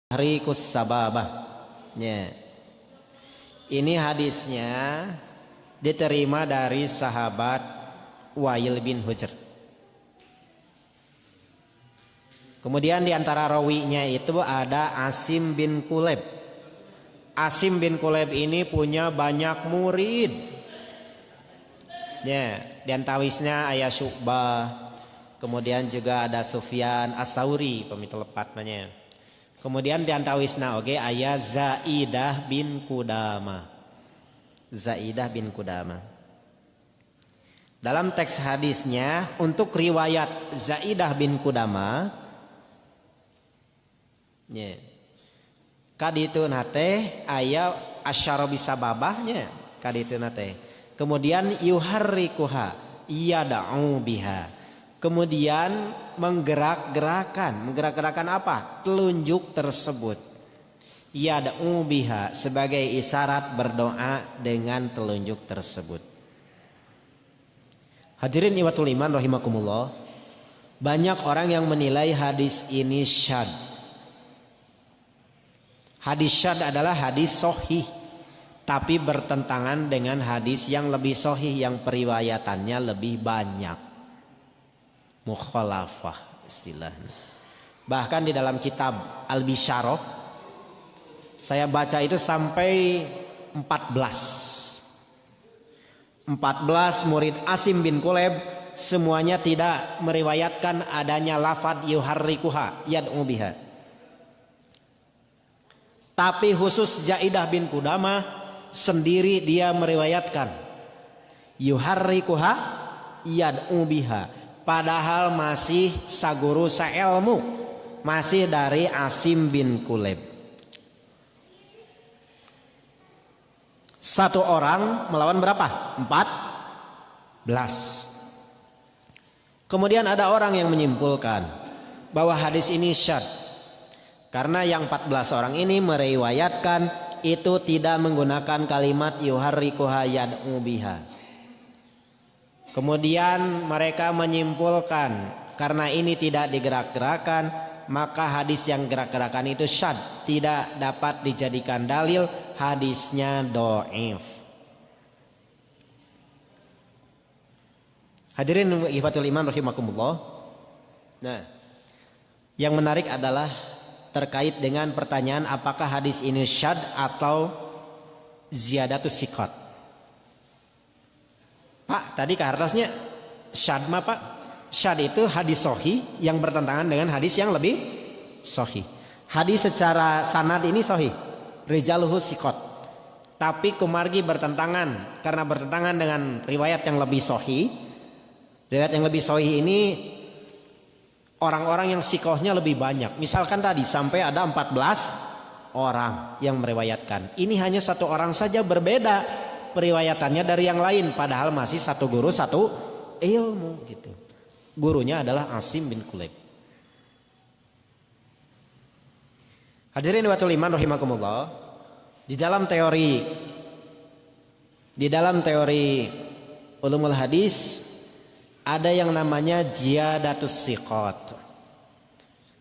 Rikus sababah. Ya. Ini hadisnya diterima dari sahabat Wa'il bin Hujr. Kemudian di antara rawinya itu ada Asim bin Kuleb. Asim bin Kuleb ini punya banyak murid. Ya, di antawisnya ayah Syu'bah. Kemudian juga ada Sufyan As-Sauri, pemitelepatnya. namanya. Kemudian di antawisna oke ayah Zaidah bin Qudamah. Zaidah bin Qudamah. Dalam teks hadisnya untuk riwayat Zaidah bin Qudamah ya. Kaditu nate ayah asyara bisababahnya kaditu nate. Kemudian yuharrikuha yad'u biha. Kemudian menggerak-gerakan apa? Telunjuk tersebut. Yad'u biha sebagai isyarat berdoa dengan telunjuk tersebut. Hadirin iwatul iman rahimakumullah. Banyak orang yang menilai hadis ini syad. Hadis syad adalah hadis sahih, tapi bertentangan dengan hadis yang lebih sahih yang periwayatannya lebih banyak. Mukhalafah istilahnya. Bahkan di dalam kitab Al-Bisyarah saya baca itu sampai 14 murid Asim bin Kuleb semuanya tidak meriwayatkan adanya lafadz yuharrikuha yad'u biha. Tapi khusus Zaidah bin Qudamah sendiri dia meriwayatkan yuharrikuha yad'u biha. Padahal masih saguru sailmu, masih dari Asim bin Kuleb. Satu orang melawan berapa? 14. Kemudian ada orang yang menyimpulkan bahwa hadis ini syad karena yang 14 orang ini meriwayatkan itu tidak menggunakan kalimat yuharrikuha yad'u biha. Kemudian mereka menyimpulkan karena ini tidak digerak-gerakan maka hadis yang gerak-gerakan itu syad, tidak dapat dijadikan dalil, hadisnya dhaif. Hadirin ikhwatul iman rahimakumullah. Nah, yang menarik adalah terkait dengan pertanyaan apakah hadis ini syad atau ziyadatus siqat. Pak, tadi ke atasnya syad mah Pak. Syad itu hadis sahih yang bertentangan dengan hadis yang lebih sahih. Hadis secara sanad ini sahih. Rijaluhu siqat. Tapi kumargi bertentangan karena bertentangan dengan riwayat yang lebih sahih. Riwayat yang lebih sahih ini orang-orang yang sikohnya lebih banyak. Misalkan tadi sampai ada 14 orang yang meriwayatkan. Ini hanya satu orang saja berbeda periwayatannya dari yang lain, padahal masih satu guru satu ilmu gitu. Gurunya adalah Asim bin Kuleb. Hadirin wa iman rahimakumullah. Di dalam teori ulumul hadis ada yang namanya ziyadatus siqat.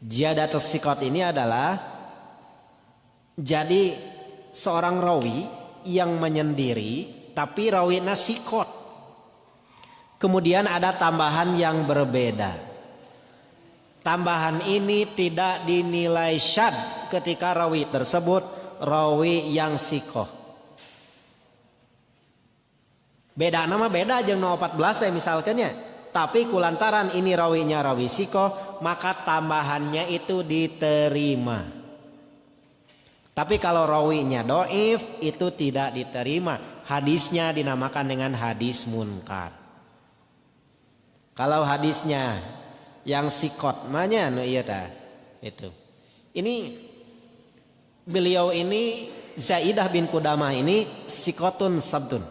Ziyadatus siqat ini adalah jadi seorang rawi yang menyendiri tapi rawina sikot. Kemudian ada tambahan yang berbeda. Tambahan ini tidak dinilai syad ketika rawi tersebut rawi yang sikoh. Beda nama beda jeung 14 ya misalkannya. Tapi kulantaran ini rawinya rawi sikoh maka tambahannya itu diterima. Tapi kalau rawinya doif itu tidak diterima. Hadisnya dinamakan dengan hadis munkar. Kalau hadisnya yang sikot mana no iya ta itu. Ini beliau ini Zaidah bin Qudamah ini sikotun sabtun.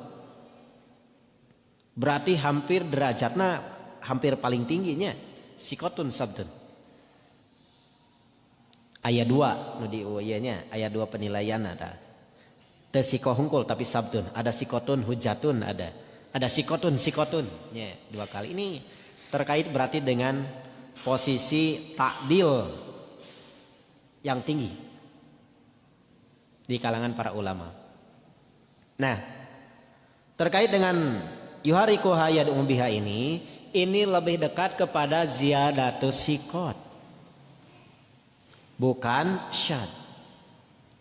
Berarti hampir derajatnya hampir paling tingginya sikotun sabtun. Ayat 2 nu di uyanya ayat 2 penilaian ada. Teu sikoh hungkul tapi sabtun, ada sikotun hujatun ada sikotun ya, dua kali. Ini terkait berarti dengan posisi takdil yang tinggi. di kalangan para ulama. Nah, terkait dengan yuharikuha yad'u biha ini lebih dekat kepada ziyadatus siqat, bukan syad.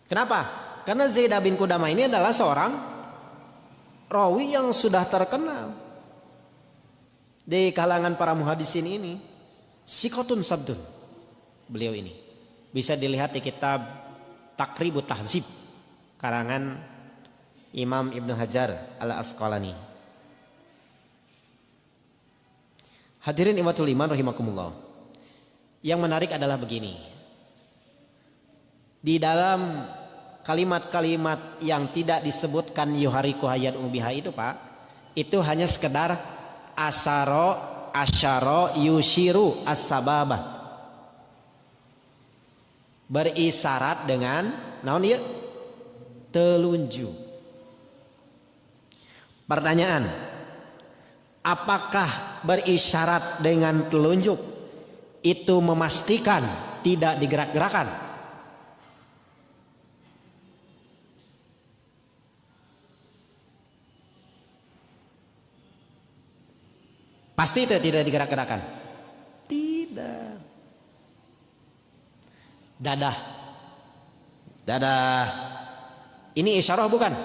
Kenapa? Karena Zaid bin Qudamah ini adalah seorang rawi yang sudah terkenal di kalangan para muhaddisin ini. Siqatun sabdun. Beliau ini bisa dilihat di kitab Taqribut Tahzib karangan Imam Ibnu Hajar Al-Asqalani. Hadirin imatul iman rahimakumullah. Yang menarik adalah begini. Di dalam kalimat-kalimat yang tidak disebutkan yuharikuha yad'u biha itu Pak, itu hanya sekedar asyara yushiru as-sababah. Berisyarat dengan naon ieu? Telunjuk. Pertanyaan, apakah berisyarat dengan telunjuk itu memastikan tidak digerak-gerakan? Pasti itu tidak digerak-gerakan? Tidak. Dadah. Ini isyarah bukan?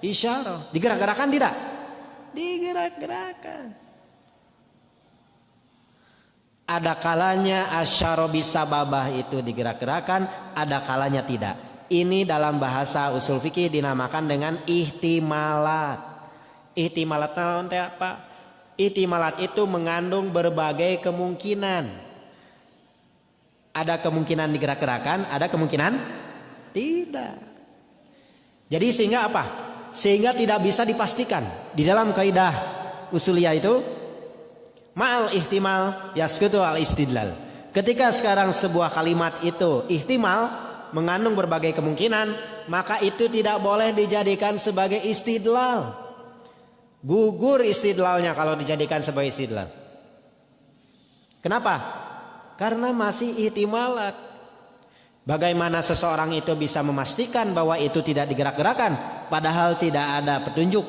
Isyarah. Digerak-gerakan tidak? Digerak-gerakan. Ada kalanya asyara bisababah itu digerak-gerakan, ada kalanya tidak. Ini dalam bahasa usul fikih dinamakan dengan ihtimalat. Ihtimalat naon teh apa? Ihtimalat itu mengandung berbagai kemungkinan. Ada kemungkinan digerak-gerakan, ada kemungkinan tidak. Jadi sehingga apa? Sehingga tidak bisa dipastikan. Di dalam kaidah usuliyah itu ma'al ihtimal yasqutu al istidlal. Ketika sekarang sebuah kalimat itu ihtimal mengandung berbagai kemungkinan, maka itu tidak boleh dijadikan sebagai istidlal. Gugur istidlalnya kalau dijadikan sebagai istidlal. Kenapa? Karena masih ihtimalat. Bagaimana seseorang itu bisa memastikan bahwa itu tidak digerak-gerakan, padahal tidak ada petunjuk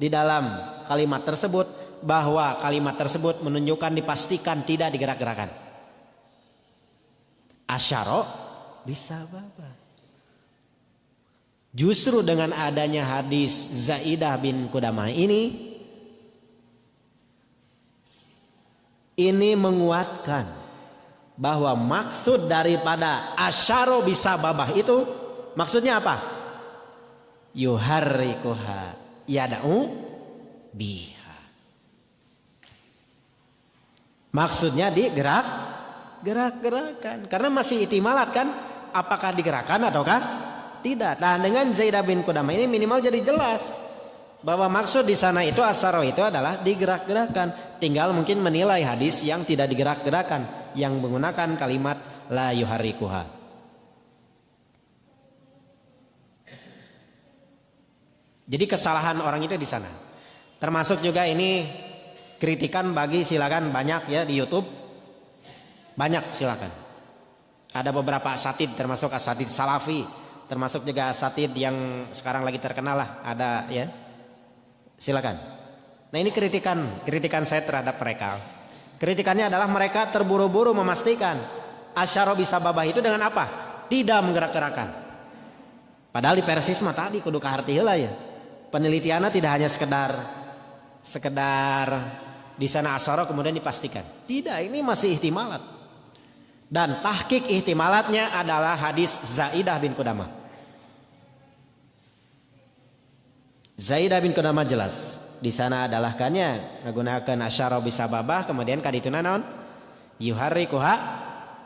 di dalam kalimat tersebut bahwa kalimat tersebut menunjukkan dipastikan tidak digerak-gerakan. Asyara bisababah. Justru dengan adanya hadis Zaidah bin Qudamah ini menguatkan bahwa maksud daripada asyara bisababah itu maksudnya apa? Yuharrikuha yad'u biha. Maksudnya digerak-gerakan. Karena masih ihtimalat kan, apakah digerakkan ataukah tidak. Nah, dengan Zaid bin Qudamah ini minimal jadi jelas bahwa maksud di sana itu asyara itu adalah digerak-gerakan. Tinggal mungkin menilai hadis yang tidak digerak-gerakan, yang menggunakan kalimat la yuharrikuha. Jadi kesalahan orang itu di sana. Termasuk juga ini kritikan bagi, silakan banyak ya di YouTube. Banyak silakan. Ada beberapa asatid termasuk asatid salafi, termasuk juga asatid yang sekarang lagi terkenal lah, ada ya. Silakan. Nah, ini kritikan saya terhadap mereka. Kritikannya adalah mereka terburu-buru memastikan asyara bisababah itu dengan apa? Tidak menggerak-gerakan. Padahal di persisma tadi kudu kaharti heula ya. Penelitiannya tidak hanya sekedar di sana asyara kemudian dipastikan. Tidak, ini masih ihtimalat. Dan tahqiq ihtimalatnya adalah hadis Zaidah bin Qudamah. Zaidah bin Qudamah jelas. Di sana adalah kannya menggunakan asyara bisababah, kemudian kadituna naon? Yuharrikuha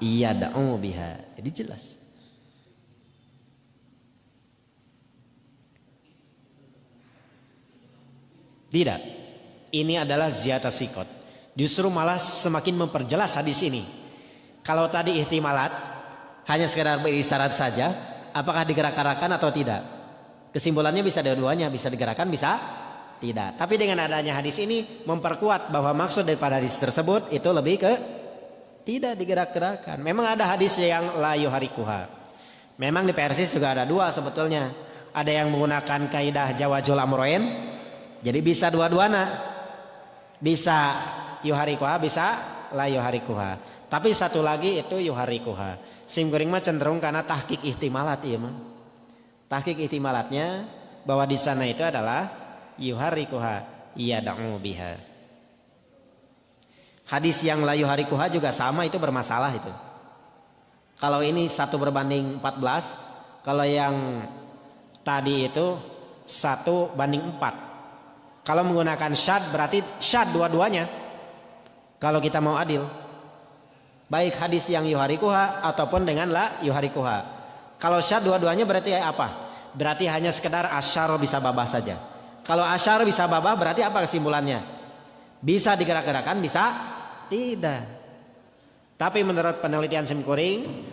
yad'u biha. Jadi jelas. Tidak. Ini adalah ziyata sikot. Justru malah semakin memperjelas hadis ini. Kalau tadi ihtimalat hanya sekedar berisyarat saja, apakah digerak-gerakan atau tidak? Kesimpulannya bisa dua-duanya, bisa digerakkan, bisa tidak. Tapi dengan adanya hadis ini memperkuat bahwa maksud daripada hadis tersebut itu lebih ke tidak digerak-gerakan. Memang ada hadis yang la yuharikuha. Memang di Persis juga ada dua sebetulnya. Ada yang menggunakan kaidah jawazul amroin, jadi bisa dua-duana. Bisa yuharikuha, bisa la yuharikuha. Tapi satu lagi itu yuharikuha. Simkuring mah cenderung karena tahqiq ihtimalat ieu mah. Tahqiq ihtimalatnya bahwa di sana itu adalah yuharikuha yad'u biha. Hadis yang la yuharikuha juga sama, itu bermasalah itu. Kalau ini 1 berbanding 14, kalau yang tadi itu 1 banding 4. Kalau menggunakan syad berarti syad dua-duanya. Kalau kita mau adil, baik hadis yang yuharikuha ataupun dengan la yuharikuha. Kalau syad dua-duanya berarti apa? Berarti hanya sekedar asyar bisa babah saja. Kalau asyar bisa babah berarti apa kesimpulannya? Bisa digerak-gerakan, bisa tidak. Tapi menurut penelitian Simkuring,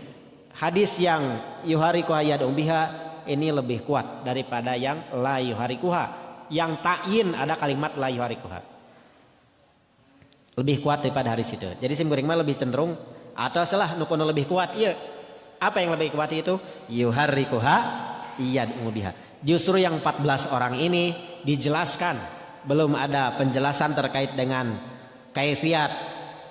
hadis yang yuharikuha yad'u biha ini lebih kuat daripada yang la yuharikuha. Yang ta'yin ada kalimat la yuharikuha. Lebih kuat daripada hadis itu. Jadi Simkuring mah lebih cenderung atau salah nukono lebih kuat. Iya. Apa yang lebih kuat itu? Yuharikuha yad'u biha. Justru yang 14 orang ini dijelaskan, belum ada penjelasan terkait dengan kaifiat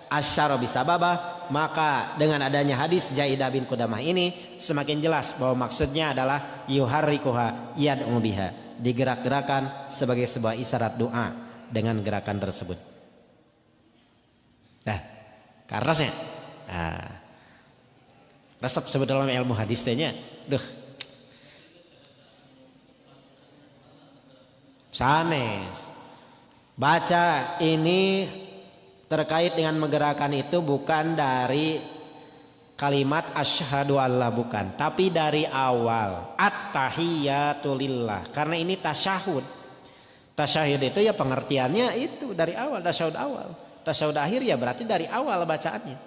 asyara bisababah, maka dengan adanya hadis Jaidah bin Qudamah ini semakin jelas bahwa maksudnya adalah yuharrikuha yad'u biha, digerak-gerakan sebagai sebuah isyarat doa dengan gerakan tersebut. Nah, karasnya resep sebetulnya ilmu hadisnya sanes baca ini terkait dengan menggerakkan itu bukan dari kalimat asyhadu alla, bukan, tapi dari awal at-tahiyatu lillah, karena ini tasyahud. Tasyahud itu ya pengertiannya itu dari awal, tasyahud awal. Tasyahud akhir ya berarti dari awal bacaannya.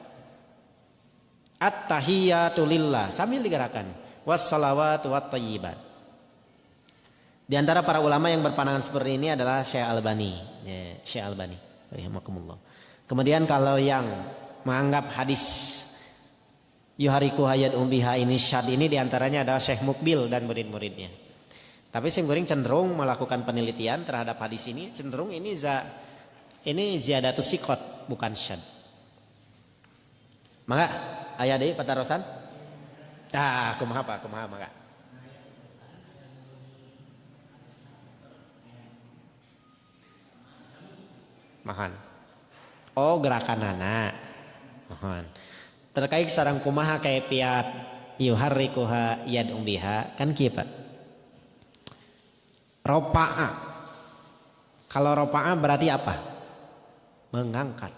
At-tahiyatu lillah sambil digerakkan, wassalawatu wattayyibat. Di antara para ulama yang berpandangan seperti ini adalah Syekh Albani, ya, Syekh Albani rahimakumullah. Kemudian kalau yang menganggap hadis yuhariku hayat umbiha ini syad ini diantaranya adalah Syekh Mukbil dan murid-muridnya. Tapi Simkuring cenderung melakukan penelitian terhadap hadis ini, cenderung ini ziyadatus siqat bukan syad. Maka aya deui patarosan? Kumaha Pak, kumaha maka. Mahan. Oh, gerakanana. Mohon. Terkait sareng kumaha kaifiat yuharrikuha yad'u biha kan kieu Pak. Ropa'a. Kalau ropa'a berarti apa? Mengangkat.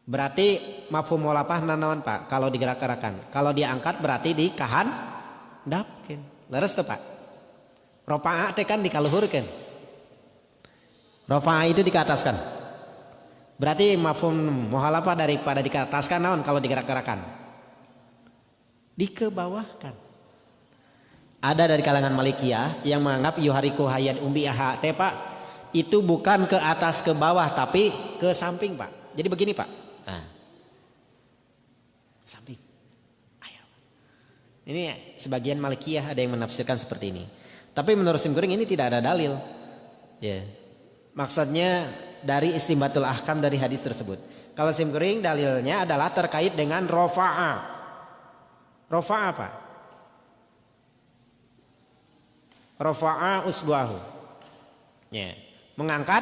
Berarti mafhum mulapah nanaon Pak? Kalau digerak-gerakan. Kalau diangkat berarti dikahandapkeun. Leres teu Pak? Ropa'a teh kan dikaluhurkeun. Rofa'a itu dikataskan. Berarti mafhum muhalafah daripada dikataskan naon kalau digerak-gerakan? Dikebawahkan. Ada dari kalangan Malikiyah yang menganggap yuhariku hayat umbiha teh Pak, itu bukan ke atas ke bawah tapi ke samping Pak. Jadi begini Pak. Samping. Ayo. Ini sebagian Malikiyah ada yang menafsirkan seperti ini. Tapi menurut Simkuring ini tidak ada dalil. Ya. Maksudnya dari istinbatul ahkam dari hadis tersebut. Kalau Simkuring dalilnya adalah terkait dengan rofa'a. Rofa'a apa? Rofa'a usbu'ahu. Ya. Mengangkat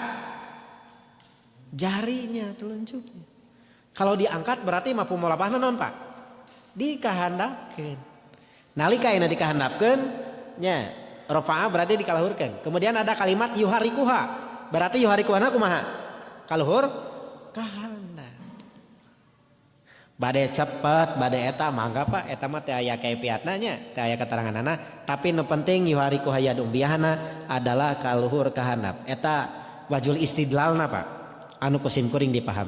jarinya, telunjuknya. Kalau diangkat berarti mafhum mulapahna naon Pak? Dikahandapkeun. Nalika ayeuna dikahandapkeun nya rofa'a berarti dikaluhurkeun. Kemudian ada kalimat yuharikuha. Berarti yuharikuhana kumaha? Kaluhur kahandap. Bade cepet, bade eta mangga Pak, eta mah teh aya kaifiatna nya, teh aya keteranganana, tapi nu penting yuharikuha yad'u bihana adalah kaluhur kahandap. Eta wajul istidlalna Pak. Anu ku Simkuring dipahami.